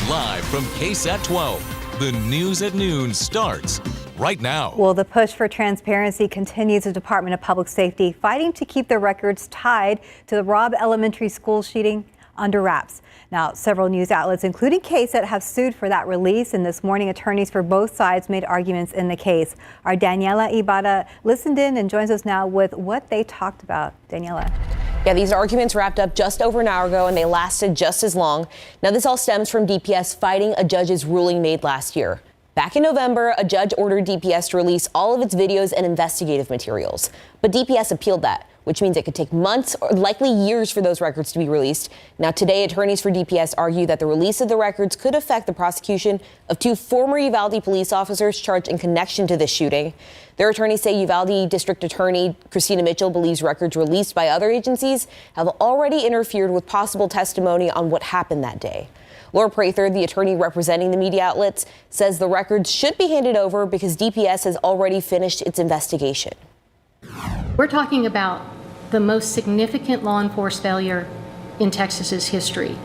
Live from KSAT 12, the News at Noon starts right now. Well, the push for transparency continues. The Department of Public Safety fighting to keep the records tied to the Robb Elementary School shooting under wraps. Now, several news outlets, including KSAT, have sued for that release. And this morning, attorneys for both sides made arguments in the case. Our Daniela Ibarra listened in and joins us now with what they talked about. Daniela. Yeah, these arguments wrapped up just over an hour ago and they lasted just as long. Now, this all stems from DPS fighting a judge's ruling made last year. Back in November, a judge ordered DPS to release all of its videos and investigative materials. But DPS appealed that, which means it could take months or likely years for those records to be released. Now, today, attorneys for DPS argue that the release of the records could affect the prosecution of two former Uvalde police officers charged in connection to this shooting. Their attorneys say Uvalde District Attorney Christina Mitchell believes records released by other agencies have already interfered with possible testimony on what happened that day. Laura Prather, the attorney representing the media outlets, says the records should be handed over because DPS has already finished its investigation. We're talking about the most significant law enforcement failure in Texas's history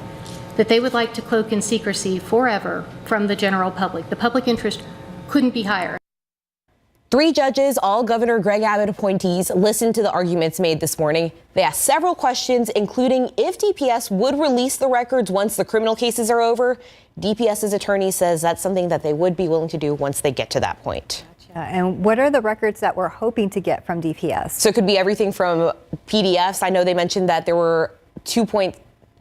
that they would like to cloak in secrecy forever from the general public. The public interest couldn't be higher. Three judges, all Governor Greg Abbott appointees, listened to the arguments made this morning. They asked several questions, including if DPS would release the records once the criminal cases are over. DPS's attorney says that's something that they would be willing to do once they get to that point. And what are the records that we're hoping to get from DPS? So it could be everything from PDFs. I know they mentioned that there were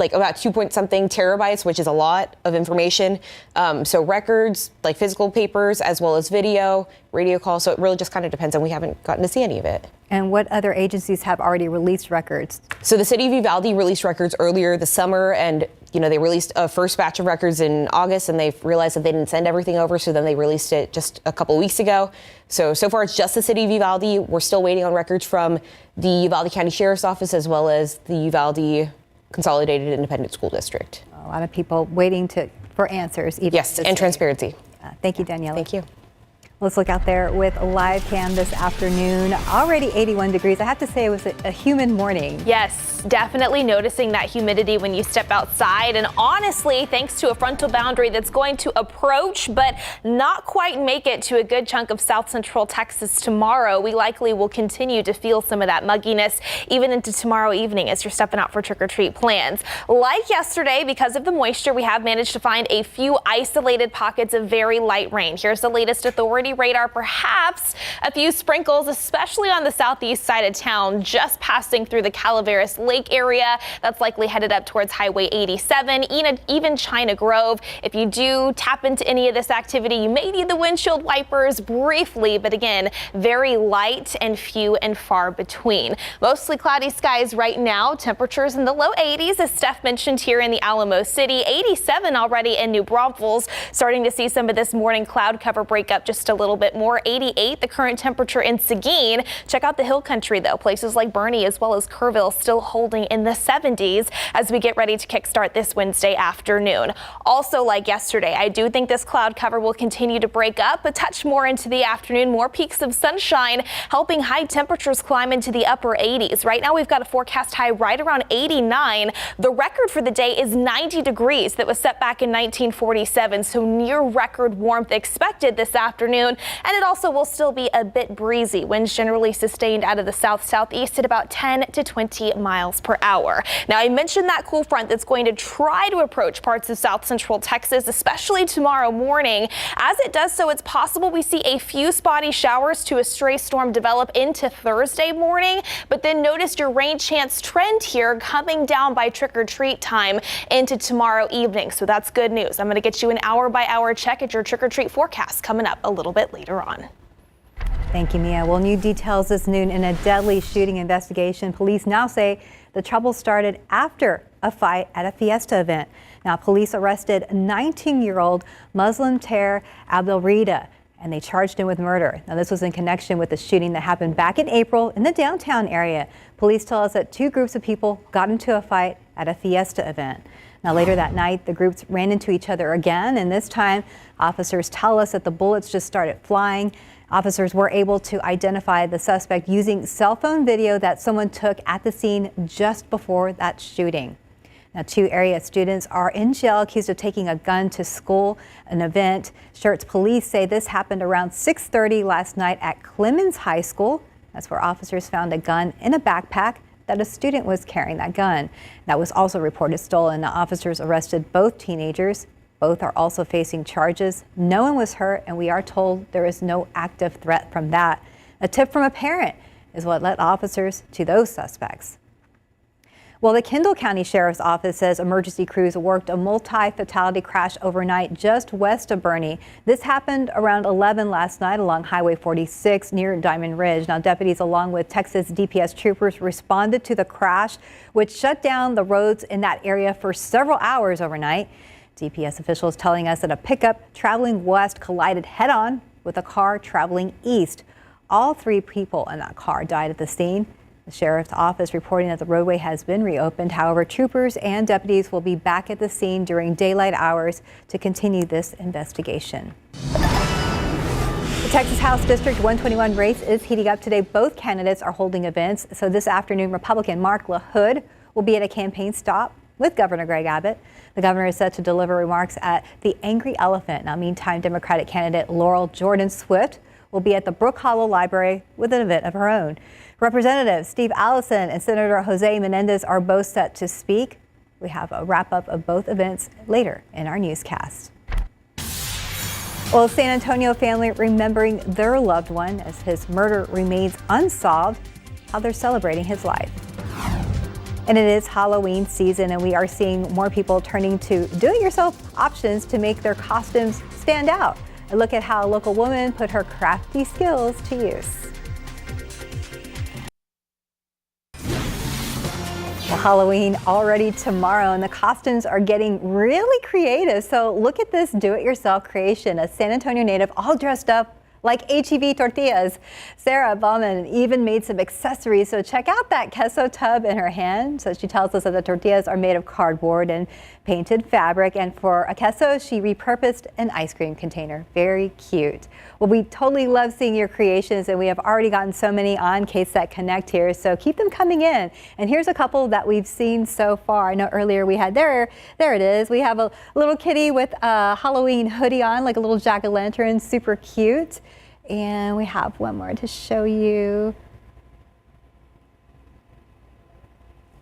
about 2-point-something terabytes, which is a lot of information. So records, like physical papers, as well as video, radio calls. So it really just kind of depends, and we haven't gotten to see any of it. And what other agencies have already released records? So the city of Uvalde released records earlier this summer, and they released a first batch of records in August, and they realized that they didn't send everything over, so then they released it just a couple weeks ago. So far it's just the city of Uvalde. We're still waiting on records from the Uvalde County Sheriff's Office as well as the Uvalde Consolidated Independent School District. A lot of people waiting for answers. Yes, and transparency. Thank you, Daniela. Thank you. Let's look out there with a live cam this afternoon. Already 81 degrees. I have to say it was a humid morning. Yes, definitely noticing that humidity when you step outside. And honestly, thanks to a frontal boundary that's going to approach but not quite make it to a good chunk of south central Texas tomorrow, we likely will continue to feel some of that mugginess even into tomorrow evening as you're stepping out for trick-or-treat plans. Like yesterday, because of the moisture, we have managed to find a few isolated pockets of very light rain. Here's the latest authority radar, perhaps a few sprinkles, especially on the southeast side of town, just passing through the Calaveras Lake area. That's likely headed up towards Highway 87, even China Grove. If you do tap into any of this activity, you may need the windshield wipers briefly, but again, very light and few and far between. Mostly cloudy skies right now. Temperatures in the low 80s, as Steph mentioned here in the Alamo City. 87 already in New Braunfels. Starting to see some of this morning cloud cover break up just a little bit more. 88 the current temperature in Seguin. Check out the hill country though. Places like Bernie as well as Kerrville still holding in the 70s as we get ready to kickstart this Wednesday afternoon. Also, like yesterday, I do think this cloud cover will continue to break up a touch more into the afternoon. More peaks of sunshine helping high temperatures climb into the upper 80s. Right now we've got a forecast high right around 89. The record for the day is 90 degrees that was set back in 1947. So near record warmth expected this afternoon. And it also will still be a bit breezy. Winds generally sustained out of the south-southeast at about 10 to 20 miles per hour. Now, I mentioned that cool front that's going to try to approach parts of south central Texas, especially tomorrow morning. As it does so, it's possible we see a few spotty showers to a stray storm develop into Thursday morning. But then notice your rain chance trend here coming down by trick-or-treat time into tomorrow evening. So that's good news. I'm going to get you an hour-by-hour check at your trick-or-treat forecast coming up a little bit later on. Thank you, Mia. Well, new details this noon in a deadly shooting investigation. Police now say the trouble started after a fight at a fiesta event. Now, police arrested 19-year-old Muslim Ter Abdelrida, and they charged him with murder. Now, this was in connection with the shooting that happened back in April in the downtown area. Police tell us that two groups of people got into a fight at a fiesta event. Now, later that night, the groups ran into each other again, and this time, officers tell us that the bullets just started flying. Officers were able to identify the suspect using cell phone video that someone took at the scene just before that shooting. Now, 2 area students are in jail accused of taking a gun to school, an event. Schertz police say this happened around 6:30 last night at Clemens High School. That's where officers found a gun in a backpack that a student was carrying that gun. That was also reported stolen. Now, officers arrested both teenagers. Both are also facing charges. No one was hurt, and we are told there is no active threat from that. A tip from a parent is what led officers to those suspects. Well, the Kendall County Sheriff's Office says emergency crews worked a multi-fatality crash overnight just west of Boerne. This happened around 11 last night along Highway 46 near Diamond Ridge. Now, deputies along with Texas DPS troopers responded to the crash, which shut down the roads in that area for several hours overnight. DPS officials telling us that a pickup traveling west collided head-on with a car traveling east. All 3 people in that car died at the scene. The sheriff's office reporting that the roadway has been reopened. However, troopers and deputies will be back at the scene during daylight hours to continue this investigation. The Texas House District 121 race is heating up today. Both candidates are holding events. So this afternoon, Republican Mark LaHood will be at a campaign stop with Governor Greg Abbott. The governor is set to deliver remarks at the Angry Elephant. Now, meantime, Democratic candidate Laurel Jordan Swift will be at the Brook Hollow Library with an event of her own. Representatives Steve Allison and Senator Jose Menendez are both set to speak. We have a wrap-up of both events later in our newscast. Well, San Antonio family remembering their loved one as his murder remains unsolved, how they're celebrating his life. And it is Halloween season, and we are seeing more people turning to do-it-yourself options to make their costumes stand out. A look at how a local woman put her crafty skills to use. Well, Halloween already tomorrow, and the costumes are getting really creative. So look at this do-it-yourself creation, a San Antonio native all dressed up like HEB tortillas. Sarah Bauman even made some accessories. So check out that queso tub in her hand. So she tells us that the tortillas are made of cardboard and painted fabric. And for a queso, she repurposed an ice cream container. Very cute. Well, we totally love seeing your creations, and we have already gotten so many on KSAT Connect here. So keep them coming in. And here's a couple that we've seen so far. I know earlier we had there it is. We have a little kitty with a Halloween hoodie on, like a little jack-o'-lantern, super cute. And we have one more to show you.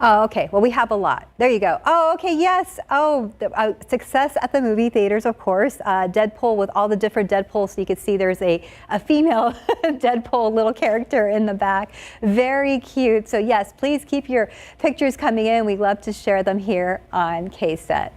Oh, okay. Well, we have a lot. There you go. Oh, okay. Yes. Oh, success at the movie theaters, of course. Deadpool with all the different Deadpools. So you can see there's a female Deadpool little character in the back. Very cute. So yes, please keep your pictures coming in. We love to share them here on KSAT.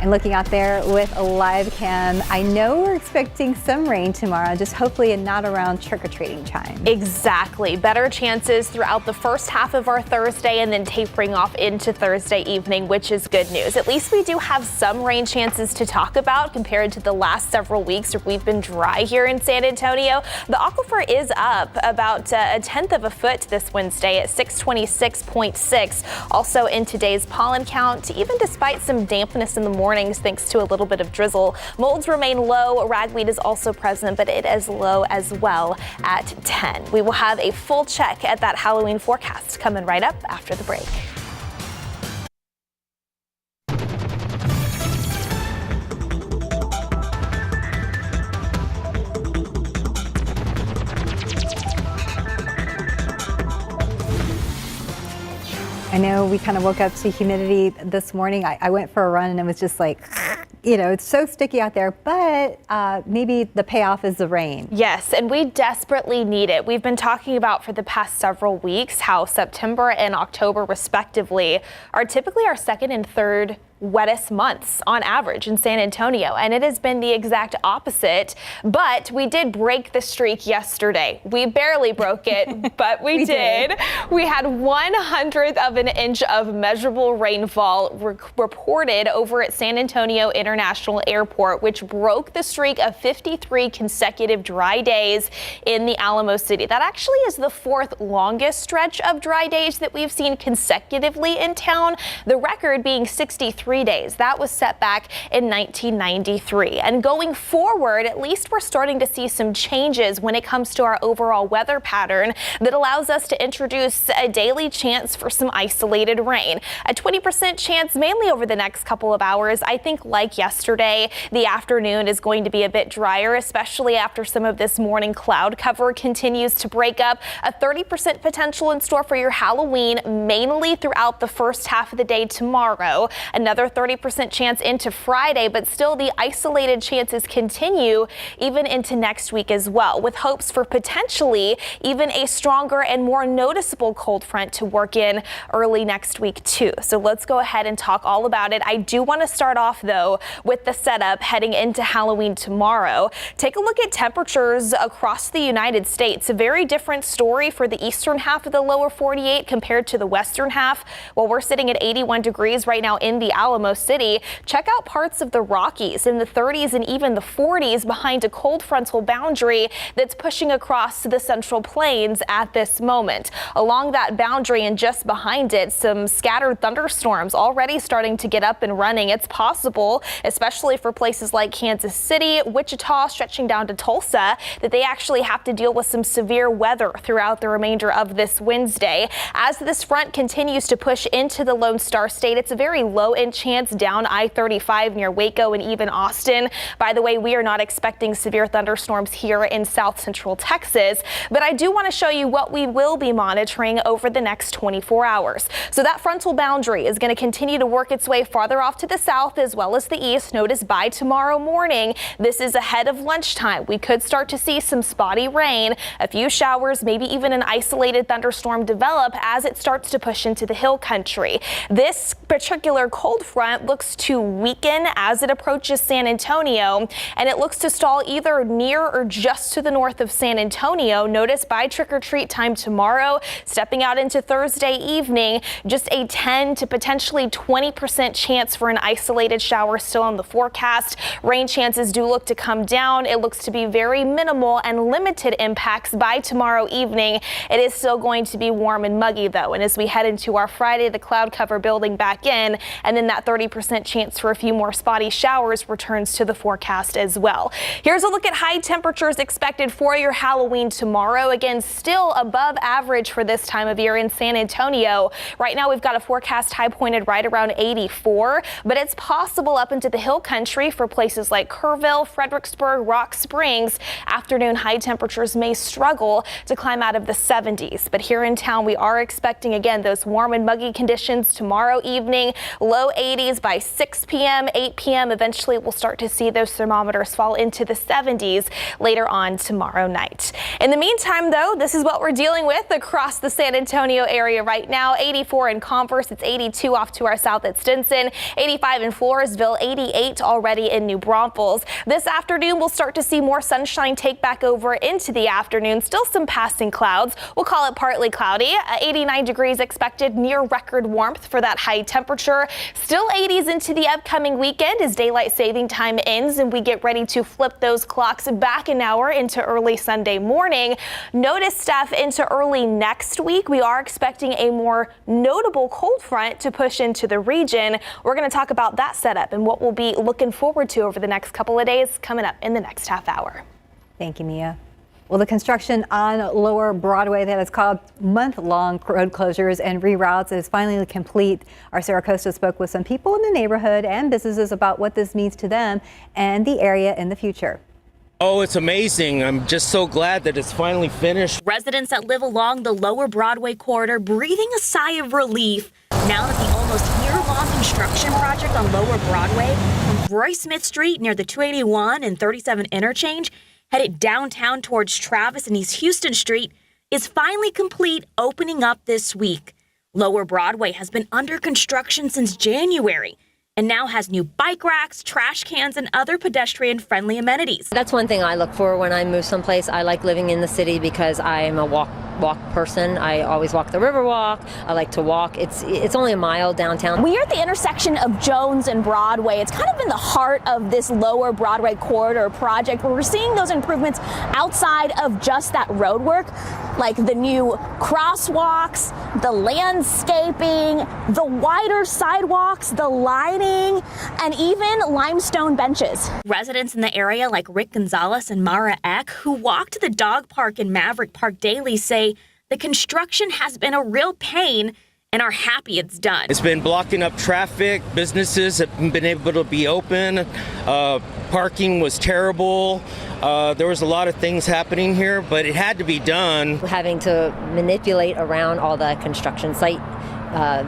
And looking out there with a live cam, I know we're expecting some rain tomorrow, just hopefully not around trick-or-treating time. Exactly. Better chances throughout the first half of our Thursday and then tapering off into Thursday evening, which is good news. At least we do have some rain chances to talk about compared to the last several weeks where we've been dry here in San Antonio. The aquifer is up about a tenth of a foot this Wednesday at 626.6. Also in today's pollen count, even despite some dampness in the mornings thanks to a little bit of drizzle. Molds remain low. Ragweed is also present, but it is low as well at 10. We will have a full check at that Halloween forecast coming right up after the break. I know we kind of woke up to humidity this morning. I went for a run and it was just like, you know, it's so sticky out there, but maybe the payoff is the rain. Yes, and we desperately need it. We've been talking about for the past several weeks how September and October respectively are typically our second and third wettest months on average in San Antonio, and it has been the exact opposite. But we did break the streak yesterday. We barely broke it, but we did. We had 1/100th of an inch of measurable rainfall reported over at San Antonio International Airport, which broke the streak of 53 consecutive dry days in the Alamo City. That actually is the fourth longest stretch of dry days that we've seen consecutively in town, the record being 63 3 days. That was set back in 1993. And going forward, at least we're starting to see some changes when it comes to our overall weather pattern that allows us to introduce a daily chance for some isolated rain. A 20% chance mainly over the next couple of hours. I think like yesterday, the afternoon is going to be a bit drier, especially after some of this morning cloud cover continues to break up. A 30% potential in store for your Halloween, mainly throughout the first half of the day tomorrow. Another 30% chance into Friday, but still the isolated chances continue even into next week as well, with hopes for potentially even a stronger and more noticeable cold front to work in early next week too. So let's go ahead and talk all about it. I do want to start off though with the setup heading into Halloween tomorrow. Take a look at temperatures across the United States. A very different story for the eastern half of the lower 48 compared to the western half. While we're sitting at 81 degrees right now in the Alamo City, check out parts of the Rockies in the 30s and even the 40s behind a cold frontal boundary that's pushing across the Central Plains at this moment. Along that boundary and just behind it, some scattered thunderstorms already starting to get up and running. It's possible, especially for places like Kansas City, Wichita, stretching down to Tulsa, that they actually have to deal with some severe weather throughout the remainder of this Wednesday. As this front continues to push into the Lone Star State, it's a very low end chance down I-35 near Waco and even Austin. By the way, we are not expecting severe thunderstorms here in South Central Texas, but I do want to show you what we will be monitoring over the next 24 hours. So that frontal boundary is going to continue to work its way farther off to the south as well as the east. Notice by tomorrow morning, this is ahead of lunchtime. We could start to see some spotty rain, a few showers, maybe even an isolated thunderstorm develop as it starts to push into the hill country. This particular cold front looks to weaken as it approaches San Antonio, and it looks to stall either near or just to the north of San Antonio. Notice by trick-or-treat time tomorrow, stepping out into Thursday evening, just a 10 to potentially 20% chance for an isolated shower still on the forecast. Rain chances do look to come down. It looks to be very minimal and limited impacts by tomorrow evening. It is still going to be warm and muggy though, and as we head into our Friday, the cloud cover building back in, and then that 30% chance for a few more spotty showers returns to the forecast as well. Here's a look at high temperatures expected for your Halloween tomorrow. Again, still above average for this time of year in San Antonio. Right now we've got a forecast high pointed right around 84, but it's possible up into the hill country for places like Kerrville, Fredericksburg, Rock Springs. Afternoon high temperatures may struggle to climb out of the 70s, but here in town we are expecting again those warm and muggy conditions tomorrow evening. Low 80s by 6 p.m., 8 p.m. Eventually we'll start to see those thermometers fall into the 70s later on tomorrow night. In the meantime though, this is what we're dealing with across the San Antonio area right now. 84 in Converse, it's 82 off to our south at Stinson, 85 in Floresville, 88 already in New Braunfels. This afternoon we'll start to see more sunshine take back over into the afternoon. Still some passing clouds. We'll call it partly cloudy. 89 degrees expected, near record warmth for that high temperature. Still 80s into the upcoming weekend as daylight saving time ends and we get ready to flip those clocks back an hour into early Sunday morning. Notice stuff into early next week. We are expecting a more notable cold front to push into the region. We're going to talk about that setup and what we'll be looking forward to over the next couple of days coming up in the next half hour. Thank you, Mia. Well, the construction on Lower Broadway that has caused month-long road closures and reroutes is finally complete. Our Sarah Costa spoke with some people in the neighborhood and businesses about what this means to them and the area in the future. Oh, it's amazing. I'm just so glad that it's finally finished. Residents that live along the Lower Broadway corridor breathing a sigh of relief now that the almost year-long construction project on Lower Broadway from Roy Smith Street near the 281 and 37 interchange headed downtown towards Travis and East Houston Street is finally complete, opening up this week. Lower Broadway has been under construction since January and now has new bike racks, trash cans, and other pedestrian-friendly amenities. That's one thing I look for when I move someplace. I like living in the city because I am a walk person. I always walk the Riverwalk. I like to walk. It's only a mile downtown. We are at the intersection of Jones and Broadway. It's kind of in the heart of this lower Broadway corridor project where we're seeing those improvements outside of just that road work, like the new crosswalks, the landscaping, the wider sidewalks, the lighting, and even limestone benches. Residents in the area like Rick Gonzalez and Mara Eck, who walk to the dog park in Maverick Park daily, say the construction has been a real pain and are happy it's done. It's been blocking up traffic. Businesses haven't been able to be open. Parking was terrible. There was a lot of things happening here, but it had to be done. Having to manipulate around all the construction site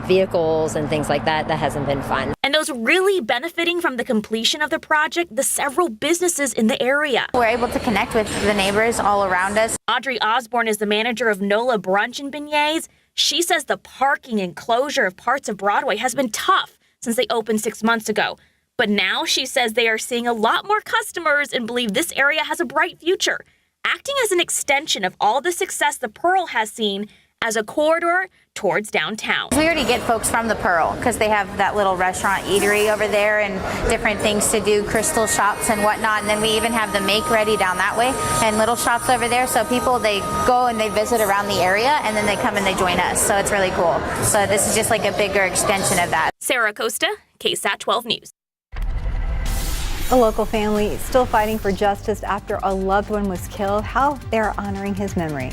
vehicles and things like that hasn't been fun. And those really benefiting from the completion of the project, the several businesses in the area. We're able to connect with the neighbors all around us. Audrey Osborne is the manager of NOLA Brunch and Beignets. She says the parking and closure of parts of Broadway has been tough since they opened 6 months ago. But now she says they are seeing a lot more customers and believe this area has a bright future, acting as an extension of all the success the Pearl has seen as a corridor towards downtown. We already get folks from the Pearl because they have that little restaurant eatery over there and different things to do, crystal shops and whatnot. And then we even have the Make Ready down that way and little shops over there. So people, they go and they visit around the area and then they come and they join us. So it's really cool. So this is just like a bigger extension of that. Sarah Costa, KSAT 12 News. A local family still fighting for justice after a loved one was killed. How they're honoring his memory.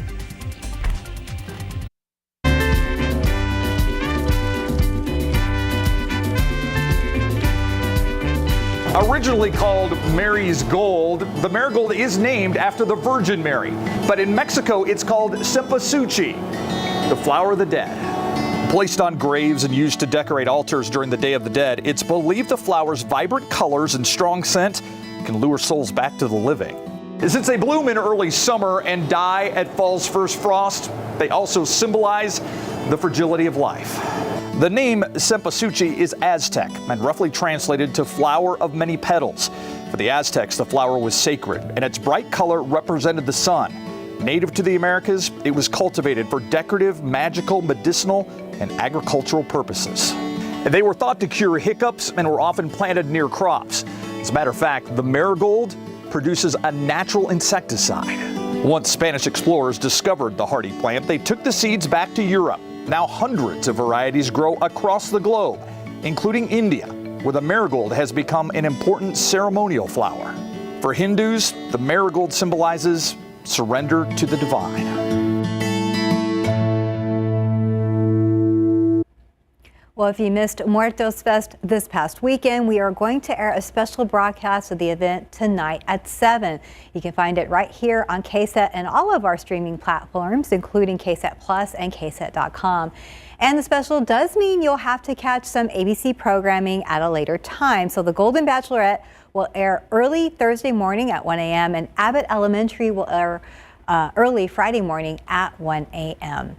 Originally called Mary's Gold, the marigold is named after the Virgin Mary. But in Mexico, it's called cempasúchil, the flower of the dead. Placed on graves and used to decorate altars during the Day of the Dead, it's believed the flower's vibrant colors and strong scent can lure souls back to the living. Since they bloom in early summer and die at fall's first frost, they also symbolize the fragility of life. The name cempasúchil is Aztec and roughly translated to flower of many petals. For the Aztecs, the flower was sacred, and its bright color represented the sun. Native to the Americas, it was cultivated for decorative, magical, medicinal, and agricultural purposes. They were thought to cure hiccups and were often planted near crops. As a matter of fact, the marigold produces a natural insecticide. Once Spanish explorers discovered the hardy plant, they took the seeds back to Europe. Now hundreds of varieties grow across the globe, including India, where the marigold has become an important ceremonial flower. For Hindus, the marigold symbolizes surrender to the divine. Well, if you missed Muertos Fest this past weekend, we are going to air a special broadcast of the event tonight at 7. You can find it right here on KSAT and all of our streaming platforms, including KSAT Plus and KSAT.com. And the special does mean you'll have to catch some ABC programming at a later time. So the Golden Bachelorette will air early Thursday morning at 1 a.m. and Abbott Elementary will air early Friday morning at 1 a.m.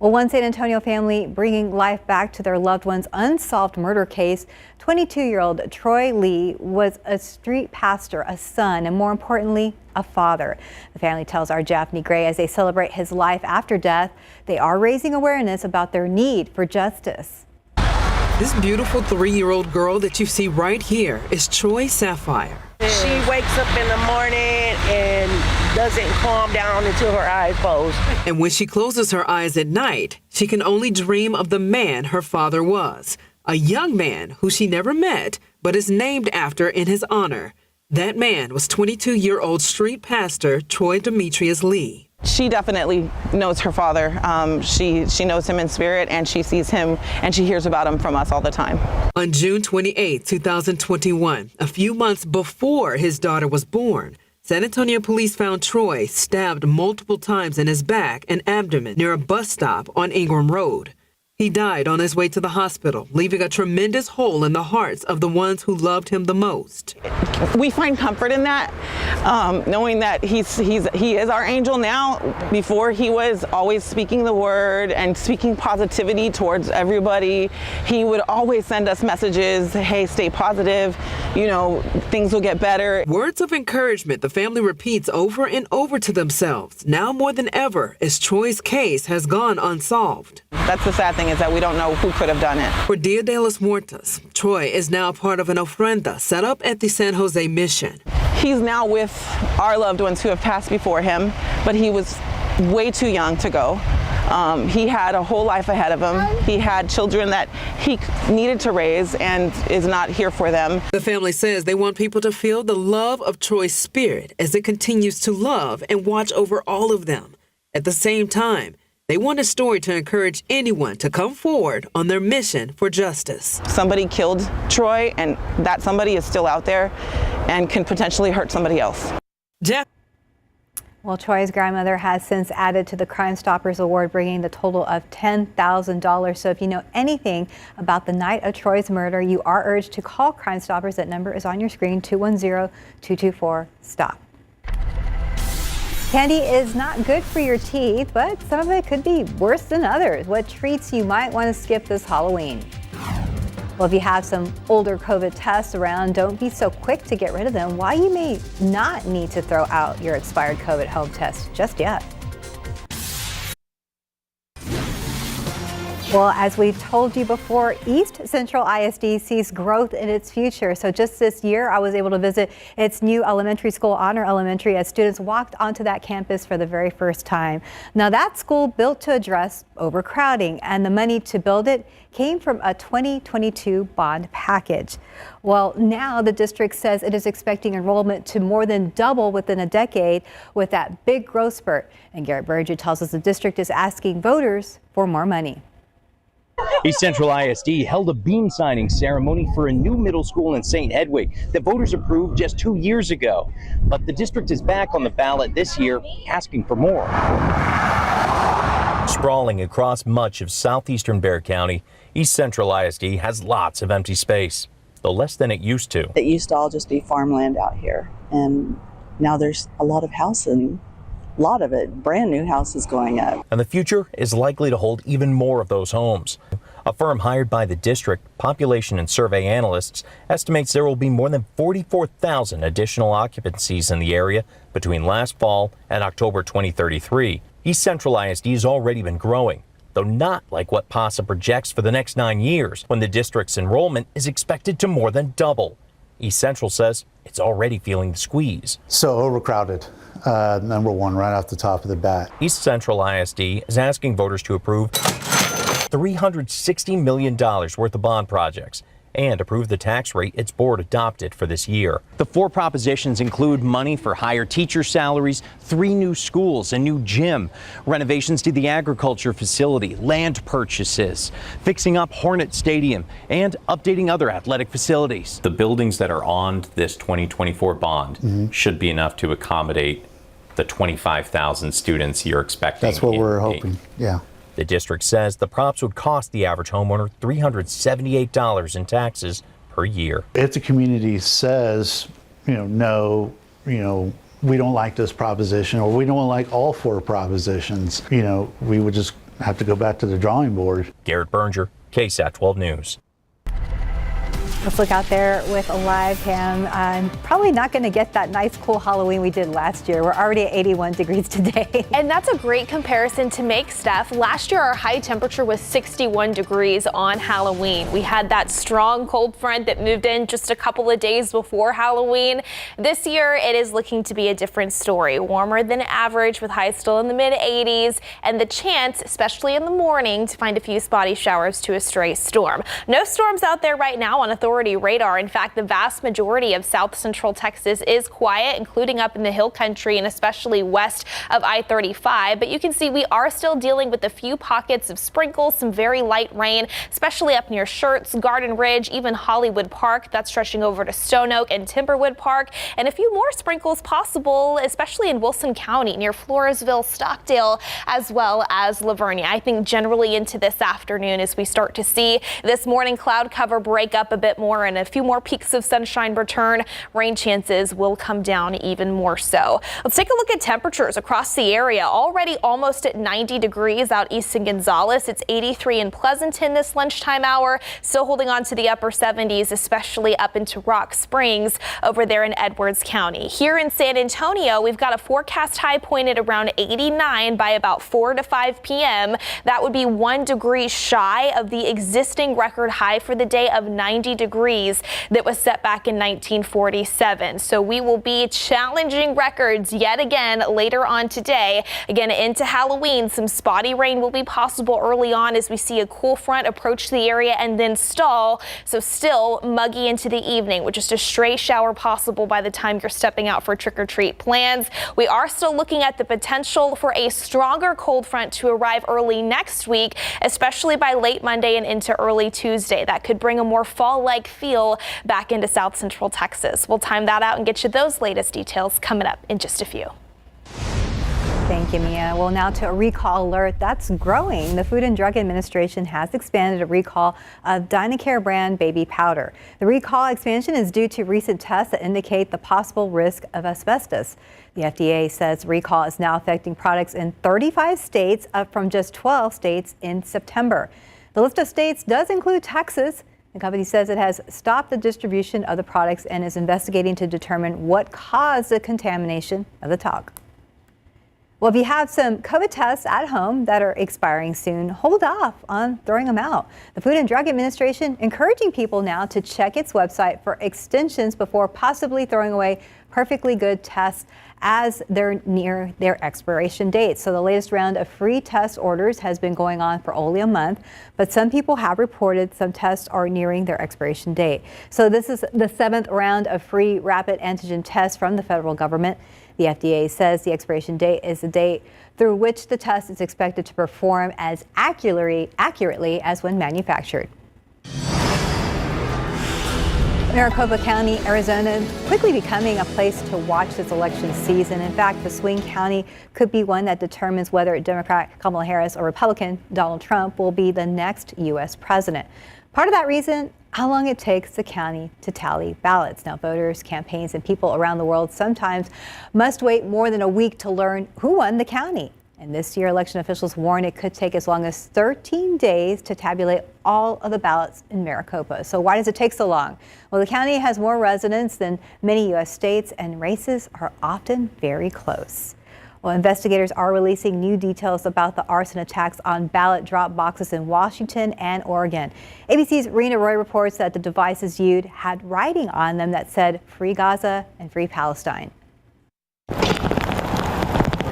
Well, one San Antonio family bringing life back to their loved one's unsolved murder case. 22-year-old Troy Lee was a street pastor, a son, and more importantly, a father. The family tells our Japhanie Gray as they celebrate his life after death, they are raising awareness about their need for justice. This beautiful 3-year-old girl that you see right here is Troy Sapphire. She wakes up in the morning and doesn't calm down until her eyes close. And when she closes her eyes at night, she can only dream of the man her father was, a young man who she never met, but is named after in his honor. That man was 22-year-old street pastor Troy Demetrius Lee. She definitely knows her father. She knows him in spirit, and she sees him and she hears about him from us all the time. On June 28, 2021, a few months before his daughter was born, San Antonio police found Troy stabbed multiple times in his back and abdomen near a bus stop on Ingram Road. He died on his way to the hospital, leaving a tremendous hole in the hearts of the ones who loved him the most. We find comfort in that, knowing that he is our angel now. Before, he was always speaking the word and speaking positivity towards everybody. He would always send us messages, hey, stay positive. things will get better. Words of encouragement the family repeats over and over to themselves, now more than ever, as Troy's case has gone unsolved. That's the sad thing, is that we don't know who could have done it. For Dia de los Muertos, Troy is now part of an ofrenda set up at the San Jose Mission. He's now with our loved ones who have passed before him, but he was way too young to go. He had a whole life ahead of him. He had children that he needed to raise and is not here for them. The family says they want people to feel the love of Troy's spirit as it continues to love and watch over all of them. At the same time, they want a story to encourage anyone to come forward on their mission for justice. Somebody killed Troy, and that somebody is still out there and can potentially hurt somebody else. Well, Troy's grandmother has since added to the Crime Stoppers Award, bringing the total of $10,000. So if you know anything about the night of Troy's murder, you are urged to call Crime Stoppers. That number is on your screen, 210-224-STOP. Candy is not good for your teeth, but some of it could be worse than others. What treats you might want to skip this Halloween? Well, if you have some older COVID tests around, don't be so quick to get rid of them. Why you may not need to throw out your expired COVID home test just yet. Well, as we told you before, East Central ISD sees growth in its future. So just this year, I was able to visit its new elementary school, Honor Elementary, as students walked onto that campus for the very first time. Now, that school built to address overcrowding, and the money to build it came from a 2022 bond package. Well, now the district says it is expecting enrollment to more than double within a decade with that big growth spurt. And Garrett Burgett tells us the district is asking voters for more money. East Central ISD held a beam signing ceremony for a new middle school in St. Hedwig that voters approved just 2 years ago. But the district is back on the ballot this year, asking for more. Sprawling across much of southeastern Bexar County, East Central ISD has lots of empty space, though less than it used to. It used to all just be farmland out here, and now there's a lot of housing. A lot of it, brand new houses going up. And the future is likely to hold even more of those homes. A firm hired by the district, population and survey analysts, estimates there will be more than 44,000 additional occupancies in the area between last fall and October 2033. East Central ISD has already been growing, though not like what PASA projects for the next 9 years, when the district's enrollment is expected to more than double. East Central says it's already feeling the squeeze. So overcrowded. Number one, right off the top of the bat. East Central ISD is asking voters to approve $360 million worth of bond projects and approve the tax rate its board adopted for this year. The 4 propositions include money for higher teacher salaries, 3 new schools, a new gym, renovations to the agriculture facility, land purchases, fixing up Hornet Stadium, and updating other athletic facilities. The buildings that are on this 2024 bond should be enough to accommodate the 25,000 students you're expecting. That's what we're hoping, yeah. The district says the props would cost the average homeowner $378 in taxes per year. If the community says, no, we don't like this proposition, or we don't like all 4 propositions, we would just have to go back to the drawing board. Garrett Berger, KSAT 12 News. Let's look out there with a live cam. I'm probably not going to get that nice, cool Halloween we did last year. We're already at 81 degrees today. And that's a great comparison to make, Steph. Last year, our high temperature was 61 degrees on Halloween. We had that strong cold front that moved in just a couple of days before Halloween. This year, it is looking to be a different story. Warmer than average with highs still in the mid 80s and the chance, especially in the morning, to find a few spotty showers to a stray storm. No storms out there right now on authority radar. In fact, the vast majority of south central Texas is quiet, including up in the hill country and especially west of I-35. But you can see we are still dealing with a few pockets of sprinkles, some very light rain, especially up near Schertz, Garden Ridge, even Hollywood Park. That's stretching over to Stone Oak and Timberwood Park, and a few more sprinkles possible, especially in Wilson County near Floresville, Stockdale, as well as Lavernia. I think generally into this afternoon as we start to see this morning cloud cover break up a bit more more and a few more peaks of sunshine return, rain chances will come down even more so. Let's take a look at temperatures across the area. Already almost at 90 degrees out east in Gonzales. It's 83 in Pleasanton this lunchtime hour. Still holding on to the upper 70s, especially up into Rock Springs over there in Edwards County. Here in San Antonio, we've got a forecast high point at around 89 by about 4 to 5 p.m. That would be 1 degree shy of the existing record high for the day of 90 degrees that was set back in 1947. So we will be challenging records yet again later on today. Again, into Halloween, some spotty rain will be possible early on as we see a cool front approach the area and then stall. So still muggy into the evening with just a stray shower possible by the time you're stepping out for trick-or-treat plans. We are still looking at the potential for a stronger cold front to arrive early next week, especially by late Monday and into early Tuesday. That could bring a more fall-like feel back into south central Texas. We'll time that out and get you those latest details coming up in just a few. Thank you, Mia. Well, now to a recall alert that's growing. The Food and Drug Administration has expanded a recall of Dynacare brand baby powder. The recall expansion is due to recent tests that indicate the possible risk of asbestos. The FDA says recall is now affecting products in 35 states, up from just 12 states in September. The list of states does include Texas. The company says it has stopped the distribution of the products and is investigating to determine what caused the contamination of the talc. Well, if you have some COVID tests at home that are expiring soon, hold off on throwing them out. The Food and Drug Administration encouraging people now to check its website for extensions before possibly throwing away perfectly good tests as they're near their expiration dates. So the latest round of free test orders has been going on for only a month, but some people have reported some tests are nearing their expiration date. So this is the 7th round of free rapid antigen tests from the federal government. The FDA says the expiration date is the date through which the test is expected to perform as accurately as when manufactured. Maricopa County, Arizona, is quickly becoming a place to watch this election season. In fact, the swing county could be one that determines whether Democrat Kamala Harris or Republican Donald Trump will be the next U.S. president. Part of that reason, how long it takes the county to tally ballots. Now, voters, campaigns, and people around the world sometimes must wait more than a week to learn who won the county. And this year, election officials warn it could take as long as 13 days to tabulate all of the ballots in Maricopa. So why does it take so long? Well, the county has more residents than many U.S. states, and races are often very close. Well, investigators are releasing new details about the arson attacks on ballot drop boxes in Washington and Oregon. ABC's Rena Roy reports that the devices used had writing on them that said "Free Gaza" and "Free Palestine."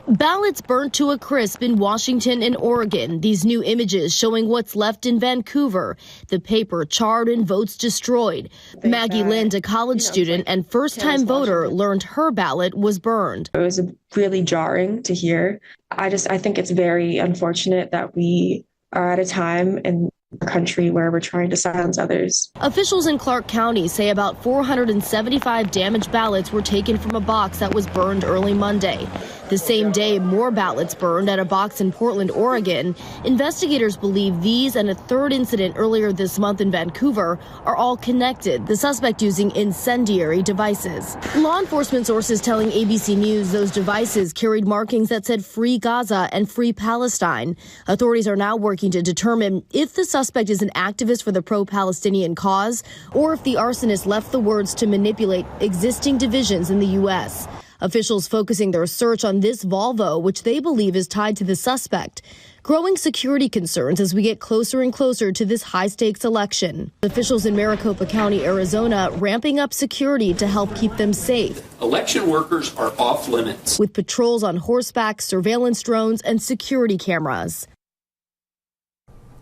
Ballots burnt to a crisp in Washington and Oregon. These new images showing what's left in Vancouver. The paper charred and votes destroyed. Maggie Lind, a college student and first-time voter, learned her ballot was burned. It was really jarring to hear. I think it's very unfortunate that we are at a time in our country where we're trying to silence others. Officials in Clark County say about 475 damaged ballots were taken from a box that was burned early Monday. The same day, more ballots burned at a box in Portland, Oregon. Investigators believe these and a third incident earlier this month in Vancouver are all connected, the suspect using incendiary devices. Law enforcement sources telling ABC News those devices carried markings that said "Free Gaza" and "Free Palestine." Authorities are now working to determine if the suspect is an activist for the pro-Palestinian cause or if the arsonist left the words to manipulate existing divisions in the U.S. Officials focusing their search on this Volvo, which they believe is tied to the suspect. Growing security concerns as we get closer and closer to this high-stakes election. Officials in Maricopa County, Arizona, ramping up security to help keep them safe. Election workers are off limits. With patrols on horseback, surveillance drones, and security cameras.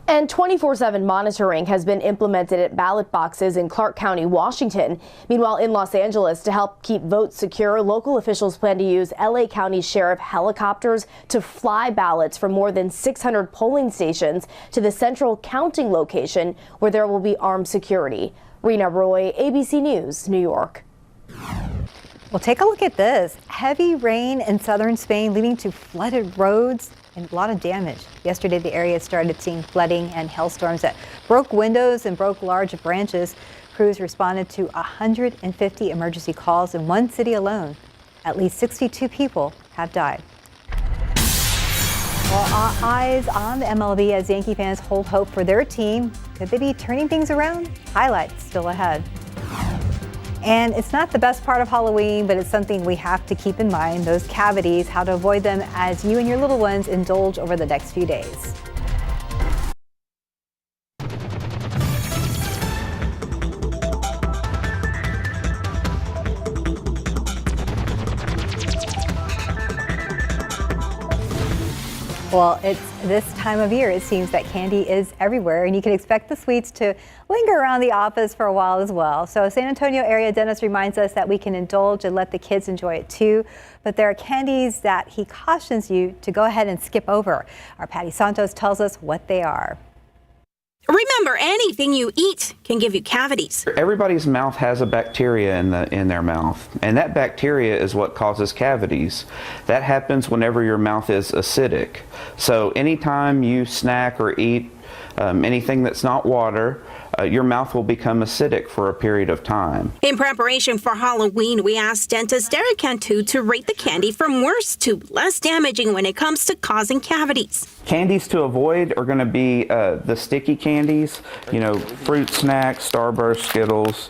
And 24/7 monitoring has been implemented at ballot boxes in Clark County, Washington. Meanwhile, in Los Angeles, to help keep votes secure, local officials plan to use LA County Sheriff helicopters to fly ballots from more than 600 polling stations to the central counting location where there will be armed security. Rena Roy, ABC News, New York. Well, take a look at this. Heavy rain in southern Spain leading to flooded roads and a lot of damage. Yesterday, the area started seeing flooding and hailstorms that broke windows and broke large branches. crews responded to 150 emergency calls in one city alone. At least 62 people have died. Well, eyes on the MLB as Yankee fans hold hope for their team. Could they be turning things around? Highlights still ahead. And it's not the best part of Halloween, but it's something we have to keep in mind, those cavities, how to avoid them as you and your little ones indulge over the next few days. Well, it's this time of year, it seems that candy is everywhere, and you can expect the sweets to linger around the office for a while as well. So San Antonio area dentist reminds us that we can indulge and let the kids enjoy it too, but there are candies that he cautions you to go ahead and skip over. Our Patty Santos tells us what they are. Remember, anything you eat can give you cavities. Everybody's mouth has a bacteria in their mouth, and that bacteria is what causes cavities. That happens whenever your mouth is acidic. So anytime you snack or eat anything that's not water, your mouth will become acidic for a period of time. In preparation for Halloween, we asked dentist Derek Cantu to rate the candy from worst to less damaging when it comes to causing cavities. Candies to avoid are going to be the sticky candies, fruit snacks, Starburst, Skittles.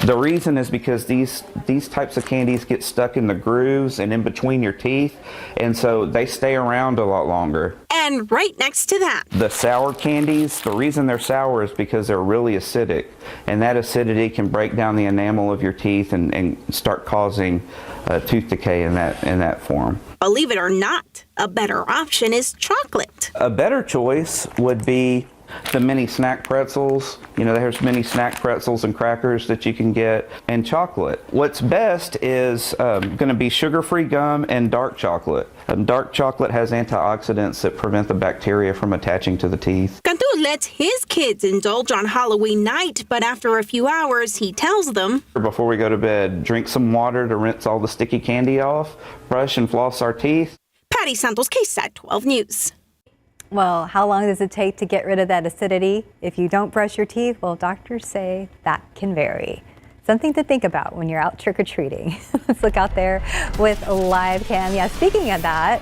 The reason is because these types of candies get stuck in the grooves and in between your teeth, and so they stay around a lot longer. And right next to that, the sour candies, the reason they're sour is because they're really acidic, and that acidity can break down the enamel of your teeth and start causing tooth decay in that form. Believe it or not, a better option is chocolate. A better choice would be the mini snack pretzels. There's mini snack pretzels and crackers that you can get, and chocolate. What's best is going to be sugar-free gum and dark chocolate. Dark chocolate has antioxidants that prevent the bacteria from attaching to the teeth. Cantu lets his kids indulge on Halloween night, but after a few hours, he tells them, before we go to bed, drink some water to rinse all the sticky candy off, brush and floss our teeth. Patty Santos, KSAT 12 News. Well, how long does it take to get rid of that acidity? If you don't brush your teeth, well, doctors say that can vary. Something to think about when you're out trick-or-treating. Let's look out there with a live cam. Yeah, speaking of that,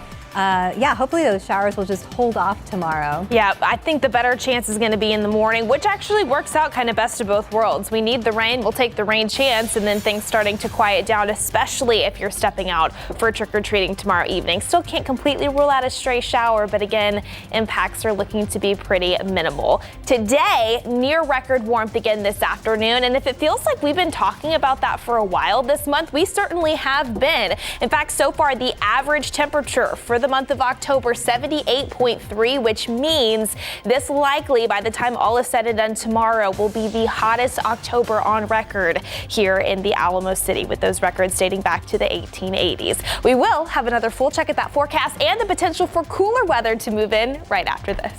hopefully those showers will just hold off tomorrow. Yeah, I think the better chance is going to be in the morning, which actually works out kind of best of both worlds. We need the rain. We'll take the rain chance, and then things starting to quiet down, especially if you're stepping out for trick-or-treating tomorrow evening. Still can't completely rule out a stray shower, but again, impacts are looking to be pretty minimal. Today, near record warmth again this afternoon, and if it feels like we've been talking about that for a while this month, we certainly have been. In fact, so far, the average temperature for the month of October, 78.3, which means this likely, by the time all is said and done tomorrow, will be the hottest October on record here in the Alamo City, with those records dating back to the 1880s. We will have another full check at that forecast and the potential for cooler weather to move in right after this.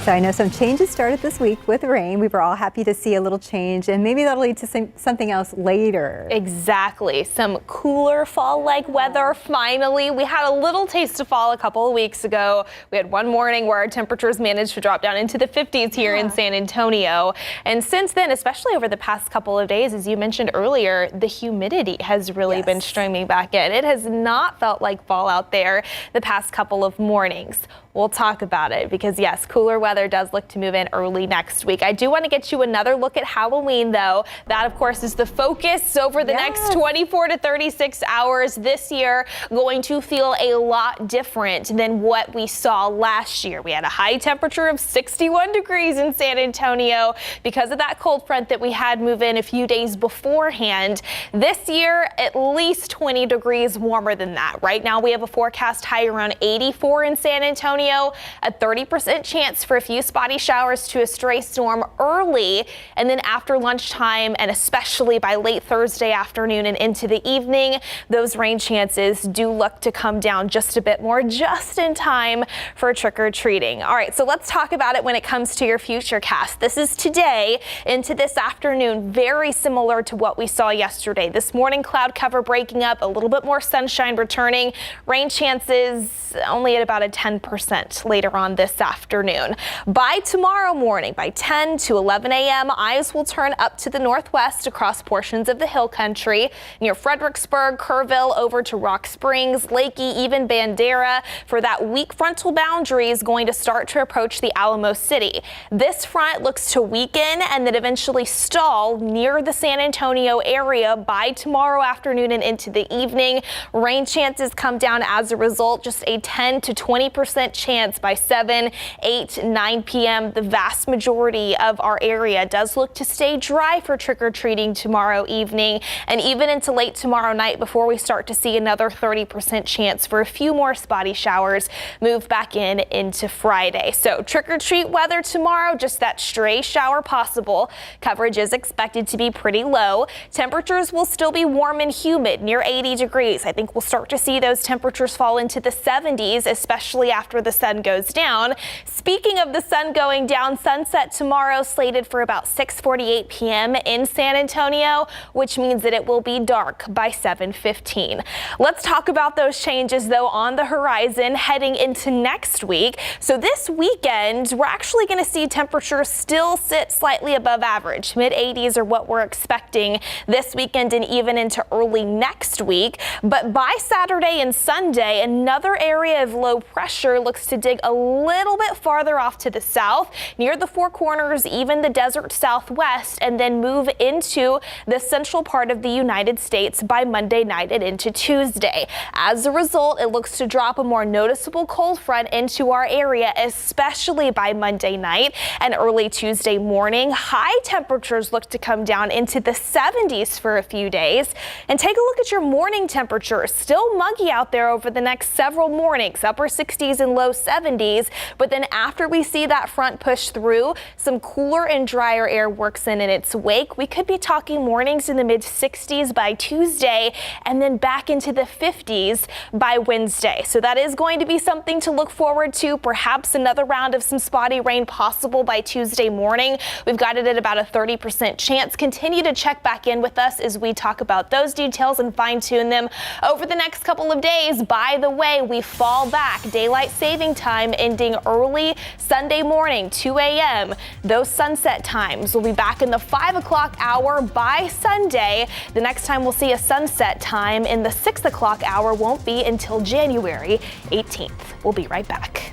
So I know some changes started this week with rain. We were all happy to see a little change, and maybe that'll lead to something else later. Exactly. Some cooler fall-like weather finally. We had a little taste of fall a couple of weeks ago. We had one morning where our temperatures managed to drop down into the 50s here in San Antonio. And since then, especially over the past couple of days, as you mentioned earlier, the humidity has really been streaming back in. It has not felt like fall out there the past couple of mornings. We'll talk about it because, yes, cooler weather does look to move in early next week. I do want to get you another look at Halloween, though. That, of course, is the focus over the next 24 to 36 hours this year. Going to feel a lot different than what we saw last year. We had a high temperature of 61 degrees in San Antonio because of that cold front that we had move in a few days beforehand. This year, at least 20 degrees warmer than that. Right now, we have a forecast high around 84 in San Antonio. A 30% chance for a few spotty showers to a stray storm early, and then after lunchtime, and especially by late Thursday afternoon and into the evening, those rain chances do look to come down just a bit more, just in time for trick-or-treating. All right, so let's talk about it when it comes to your future cast. This is today into this afternoon, very similar to what we saw yesterday. This morning, cloud cover breaking up, a little bit more sunshine returning, rain chances only at about a 10% 30% later on this afternoon. By tomorrow morning, by 10 to 11 a.m., eyes will turn up to the northwest across portions of the hill country near Fredericksburg, Kerrville, over to Rock Springs, Lakey, even Bandera, for that weak frontal boundary is going to start to approach the Alamo City. This front looks to weaken and then eventually stall near the San Antonio area by tomorrow afternoon and into the evening. Rain chances come down as a result, just a 10 to 20% chance by 7, 8, 9 p.m. The vast majority of our area does look to stay dry for trick-or-treating tomorrow evening and even into late tomorrow night before we start to see another 30% chance for a few more spotty showers move back into Friday. So trick-or-treat weather tomorrow, just that stray shower possible. Coverage is expected to be pretty low. Temperatures will still be warm and humid, near 80 degrees. I think we'll start to see those temperatures fall into the 70s, especially after the sun goes down. Speaking of the sun going down, sunset tomorrow slated for about 6:48 p.m. in San Antonio, which means that it will be dark by 7:15. Let's talk about those changes, though, on the horizon heading into next week. So this weekend, we're actually going to see temperatures still sit slightly above average. Mid-80s are what we're expecting this weekend and even into early next week. But by Saturday and Sunday, another area of low pressure looks to dig a little bit farther off to the south, near the Four Corners, even the desert southwest, and then move into the central part of the United States by Monday night and into Tuesday. As a result, it looks to drop a more noticeable cold front into our area, especially by Monday night and early Tuesday morning. High temperatures look to come down into the 70s for a few days. And take a look at your morning temperatures. Still muggy out there over the next several mornings, upper 60s and low 70s. But then after we see that front push through, some cooler and drier air works in its wake. We could be talking mornings in the mid 60s by Tuesday and then back into the 50s by Wednesday. So that is going to be something to look forward to. Perhaps another round of some spotty rain possible by Tuesday morning. We've got it at about a 30% chance. Continue to check back in with us as we talk about those details and fine tune them over the next couple of days. By the way, we fall back. Daylight saving time ending early Sunday morning, 2 a.m. Those sunset times will be back in the 5 o'clock hour by Sunday. The next time we'll see a sunset time in the 6 o'clock hour won't be until January 18th. We'll be right back.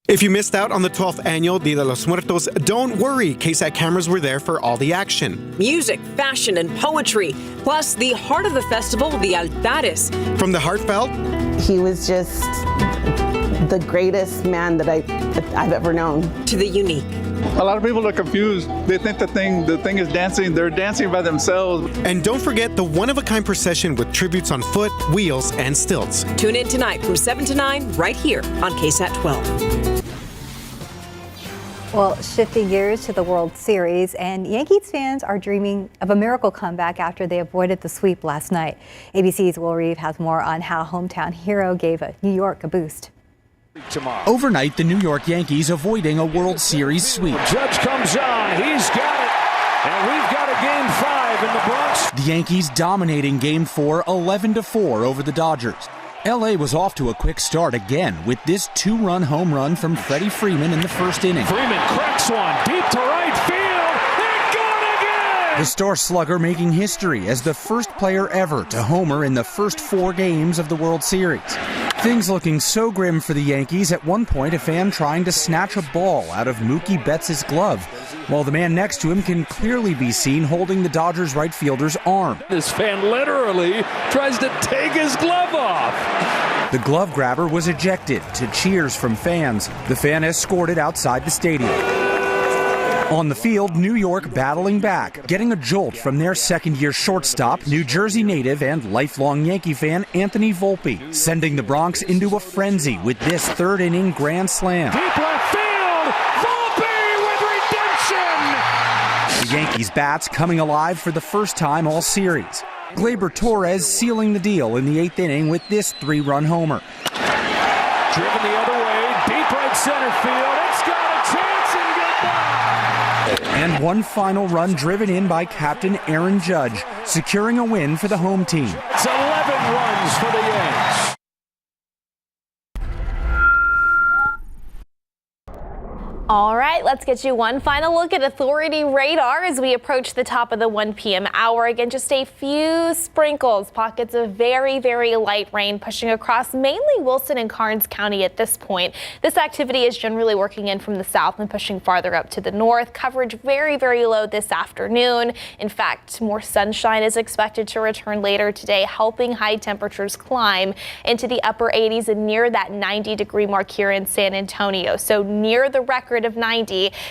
If you missed out on the 12th annual Dia de los Muertos, don't worry. KSAT cameras were there for all the action. Music, fashion, and poetry, plus the heart of the festival, the altares. From the heartfelt, he was just the greatest man that I've ever known, to the unique. A lot of people are confused. They think the thing is dancing. They're dancing by themselves. And don't forget the one-of-a-kind procession with tributes on foot, wheels, and stilts. Tune in tonight from 7 to 9 right here on KSAT 12. Well, shifting gears to the World Series, and Yankees fans are dreaming of a miracle comeback after they avoided the sweep last night. ABC's Will Reeve has more on how hometown hero gave New York a boost. Overnight, the New York Yankees avoiding a World Series sweep. Judge comes on, he's got it, and we've got a Game 5 in the Bronx. The Yankees dominating Game 4, 11-4 over the Dodgers. LA was off to a quick start again with this two-run home run from Freddie Freeman in the first inning. Freeman cracks one deep to right field, and gone again! The star slugger making history as the first player ever to homer in the first 4 games of the World Series. Things looking so grim for the Yankees, at one point a fan trying to snatch a ball out of Mookie Betts' glove, while the man next to him can clearly be seen holding the Dodgers right fielder's arm. This fan literally tries to take his glove off. The glove grabber was ejected to cheers from fans. The fan escorted outside the stadium. On the field, New York battling back, getting a jolt from their second-year shortstop, New Jersey native and lifelong Yankee fan Anthony Volpe, sending the Bronx into a frenzy with this third-inning grand slam. Deep left field, Volpe with redemption! The Yankees' bats coming alive for the first time all series. Gleyber Torres sealing the deal in the 8th inning with this 3-run homer. Driven the other way, deep right center field. It's got a chance and goodbye. And one final run driven in by captain Aaron Judge, securing a win for the home team. It's 11 runs for the Yanks. right, let's get you one final look at Authority radar as we approach the top of the 1 p.m. hour. Again, just a few sprinkles, pockets of very, very light rain pushing across mainly Wilson and Karnes County at this point. This activity is generally working in from the south and pushing farther up to the north. Coverage very, very low this afternoon. In fact, more sunshine is expected to return later today, helping high temperatures climb into the upper 80s and near that 90-degree mark here in San Antonio. So near the record of 90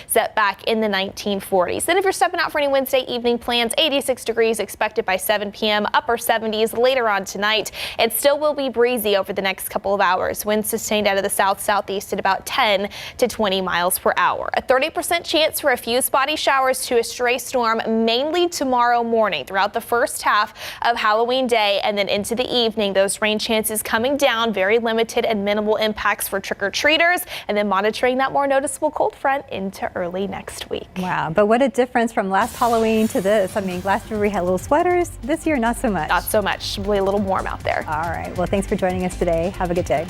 set back in the 1940s. Then if you're stepping out for any Wednesday evening plans, 86 degrees expected by 7 p.m., upper 70s later on tonight. It still will be breezy over the next couple of hours. Winds sustained out of the south-southeast at about 10 to 20 miles per hour. A 30% chance for a few spotty showers to a stray storm mainly tomorrow morning throughout the first half of Halloween day and then into the evening. Those rain chances coming down, very limited and minimal impacts for trick-or-treaters, and then monitoring that more noticeable cold front into early next week. Wow, but what a difference from last Halloween to this. I mean, last year we had little sweaters. This year, not so much. Not so much. Really a little warm out there. All right. Well, thanks for joining us today. Have a good day.